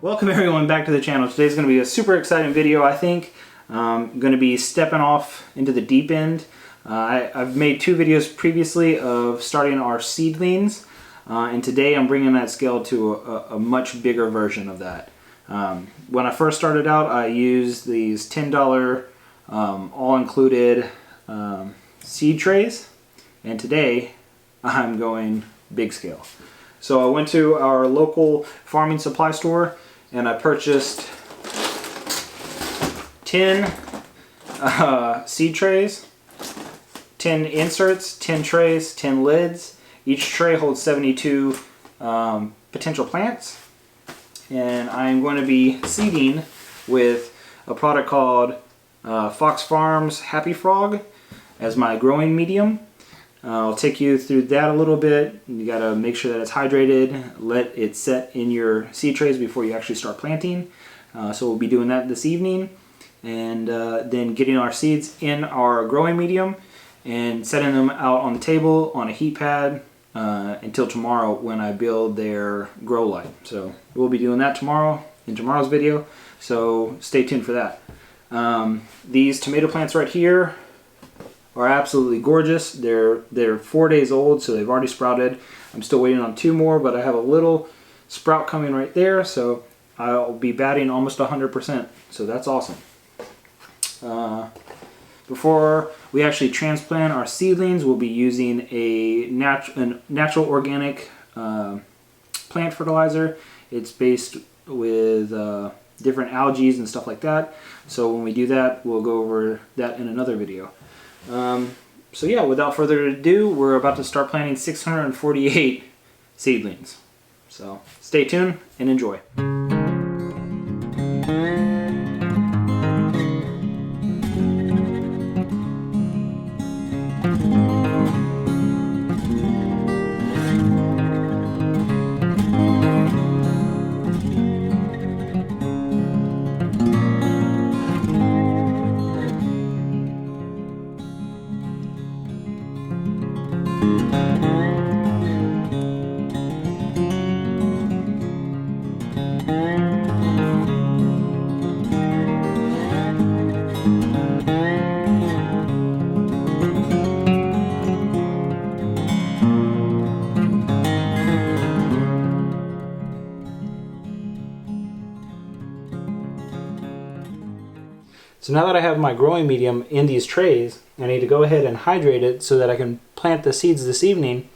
Welcome everyone back to the channel. Today's going to be a super exciting video, I think. I'm going to be stepping off into the deep end. I've made two videos previously of starting our seedlings, and today I'm bringing that scale to a much bigger version of that. When I first started out, I used these $10 all-included seed trays, and today I'm going big scale. So I went to our local farming supply store and I purchased 10 seed trays, 10 inserts, 10 trays, 10 lids. Each tray holds 72 potential plants. And I'm going to be seeding with a product called Fox Farms Happy Frog as my growing medium. I'll take you through that a little bit. You gotta make sure that it's hydrated, let it set in your seed trays before you actually start planting. So we'll be doing that this evening, and then getting our seeds in our growing medium and setting them out on the table on a heat pad until tomorrow when I build their grow light. So we'll be doing that tomorrow in tomorrow's video, so stay tuned for that. These tomato plants right here are absolutely gorgeous. They're 4 days old, so they've already sprouted. I'm still waiting on 2 more, but I have a little sprout coming right there, so I'll be batting almost 100%, so that's awesome. Before we actually transplant our seedlings, we'll be using a natural organic plant fertilizer. It's based with different algae and stuff like that, so when we do that, we'll go over that in another video. So yeah, without further ado, we're about to start planting 648 seedlings. So stay tuned and enjoy. So now that I have my growing medium in these trays, I need to go ahead and hydrate it so that I can plant the seeds this evening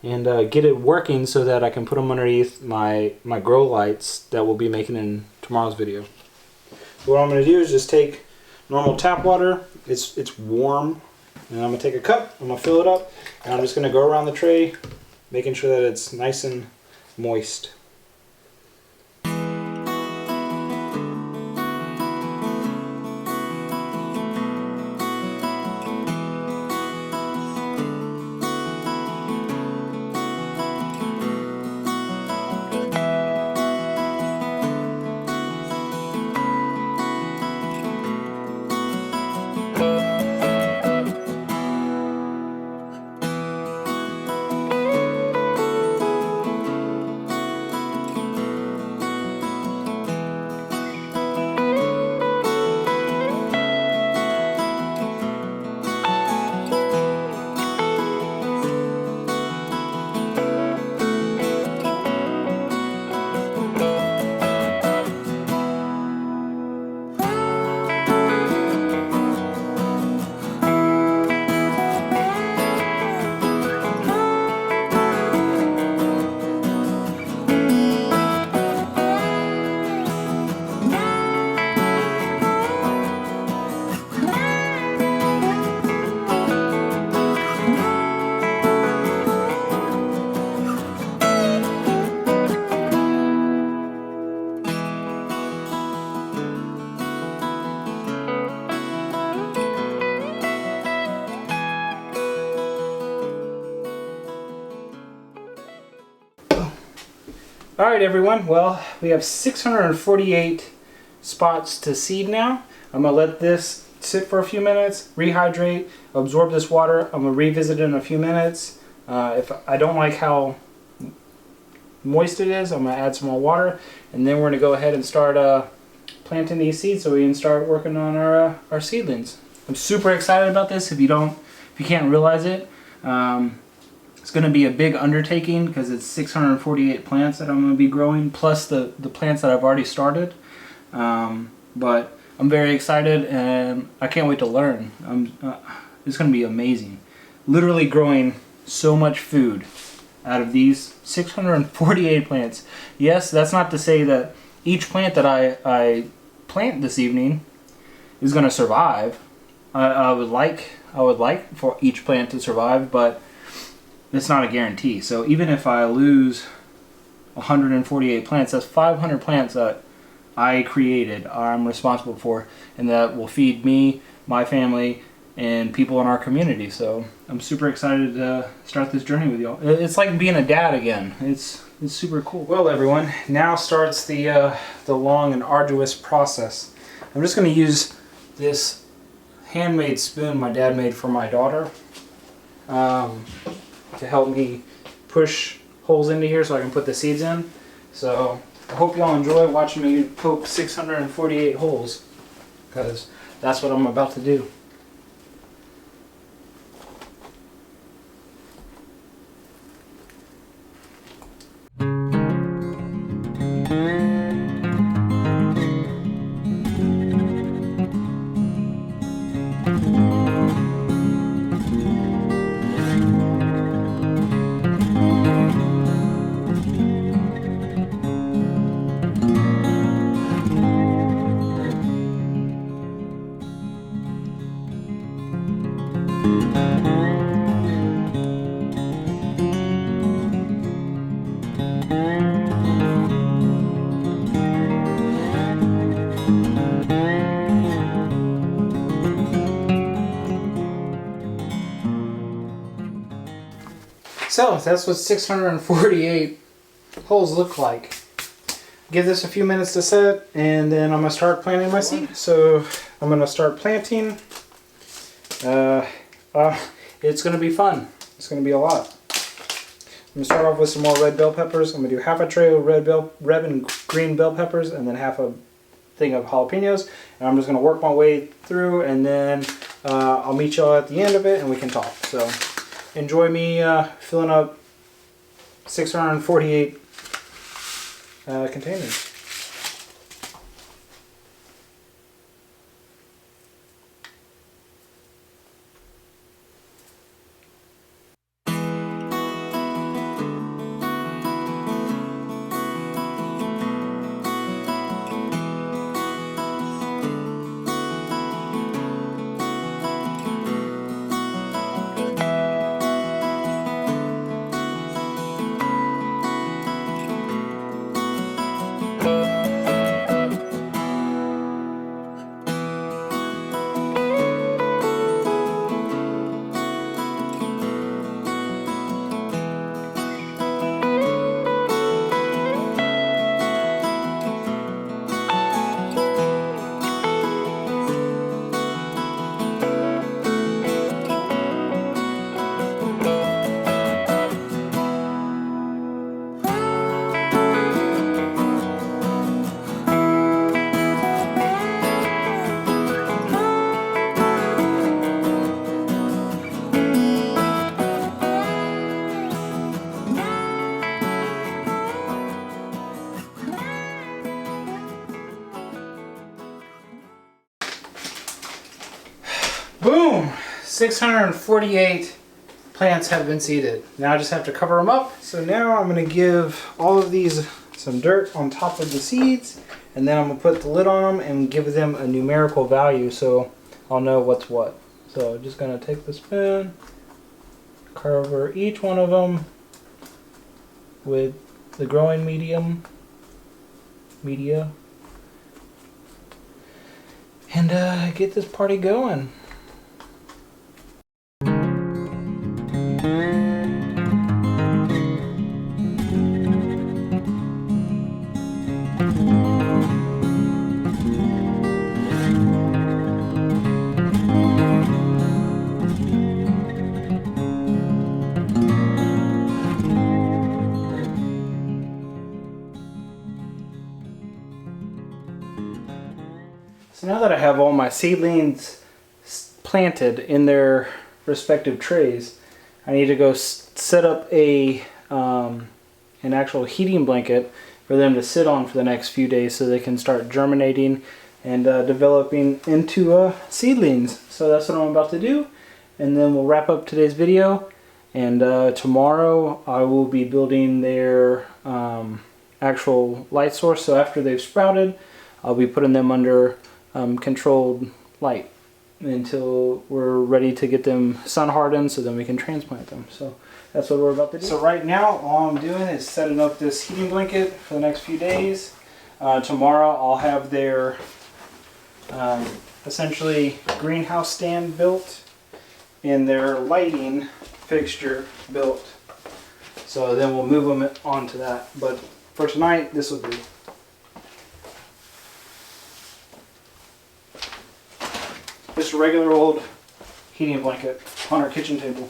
and get it working so that I can put them underneath my grow lights that we'll be making in tomorrow's video. So what I'm going to do is just take normal tap water. It's warm, and I'm going to take a cup, I'm going to fill it up, and I'm just going to go around the tray making sure that it's nice and moist. Alright everyone, well, we have 648 spots to seed now. I'm going to let this sit for a few minutes, rehydrate, absorb this water. I'm going to revisit it in a few minutes. If I don't like how moist it is, I'm going to add some more water, and then we're going to go ahead and start planting these seeds so we can start working on our seedlings. I'm super excited about this. If you can't realize it, it's going to be a big undertaking because it's 648 plants that I'm going to be growing, plus the plants that I've already started. But I'm very excited and I can't wait to learn. It's going to be amazing. Literally growing so much food out of these 648 plants. Yes, that's not to say that each plant that I plant this evening is going to survive. I would like for each plant to survive, but it's not a guarantee. So even if I lose 148 plants, that's 500 plants that I created, I'm responsible for, and that will feed me, my family, and people in our community. So I'm super excited to start this journey with y'all. It's like being a dad again. It's super cool. Well, everyone, now starts the long and arduous process. I'm just going to use this handmade spoon my dad made for my daughter to help me push holes into here so I can put the seeds in. So I hope y'all enjoy watching me poke 648 holes, because that's what I'm about to do. So that's what 648 holes look like. Give this a few minutes to set, and then I'm going to start planting my seed. So I'm going to start planting. It's going to be fun. It's going to be a lot. I'm going to start off with some more red bell peppers. I'm going to do half a tray of red and green bell peppers, and then half a thing of jalapenos. And I'm just going to work my way through, and then I'll meet y'all at the end of it and we can talk. So enjoy me filling up 648 containers. Boom! 648 plants have been seeded. Now I just have to cover them up. So now I'm going to give all of these some dirt on top of the seeds, and then I'm going to put the lid on them and give them a numerical value so I'll know what's what. So I'm just going to take the spoon, cover each one of them with the growing media, and get this party going. now that I have all my seedlings planted in their respective trays, I need to go set up an actual heating blanket for them to sit on for the next few days so they can start germinating and developing into seedlings. So that's what I'm about to do, and then we'll wrap up today's video. And tomorrow I will be building their actual light source. So after they've sprouted, I'll be putting them under controlled light until we're ready to get them sun hardened, so then we can transplant them. So that's what we're about to do. So right now all I'm doing is setting up this heating blanket for the next few days. Tomorrow I'll have their essentially greenhouse stand built and their lighting fixture built. So then we'll move them onto that. But for tonight, this will do. Just a regular old heating blanket on our kitchen table.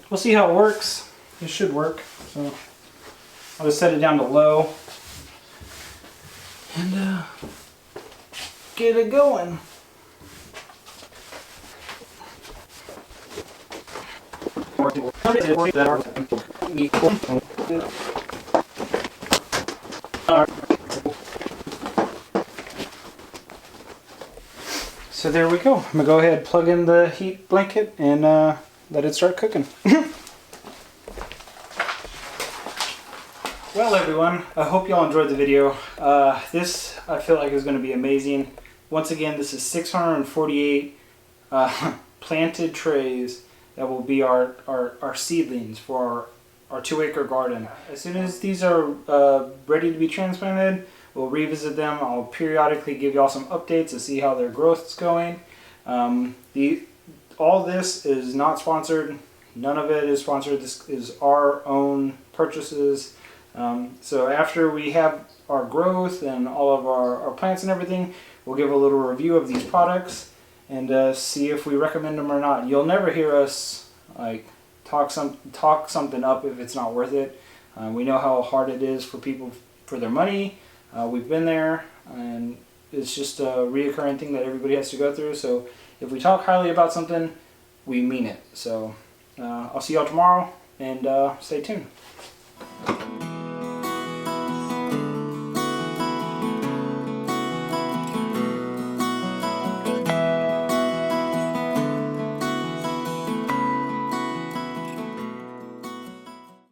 We'll see how it works. It should work. So I'll just set it down to low and get it going. So there we go. I'm gonna go ahead and plug in the heat blanket and let it start cooking. Well everyone, I hope y'all enjoyed the video. This I feel like is going to be amazing. Once again, this is 648 planted trays that will be our seedlings for our 2-acre garden. As soon as these are ready to be transplanted, we'll revisit them. I'll periodically give y'all some updates to see how their growth is going. All this is not sponsored. None of it is sponsored. This is our own purchases. So after we have our growth and all of our plants and everything, we'll give a little review of these products and see if we recommend them or not. You'll never hear us like talk something up if it's not worth it. We know how hard it is for people for their money. We've been there, and it's just a reoccurring thing that everybody has to go through. So if we talk highly about something, we mean it. So I'll see y'all tomorrow, and stay tuned.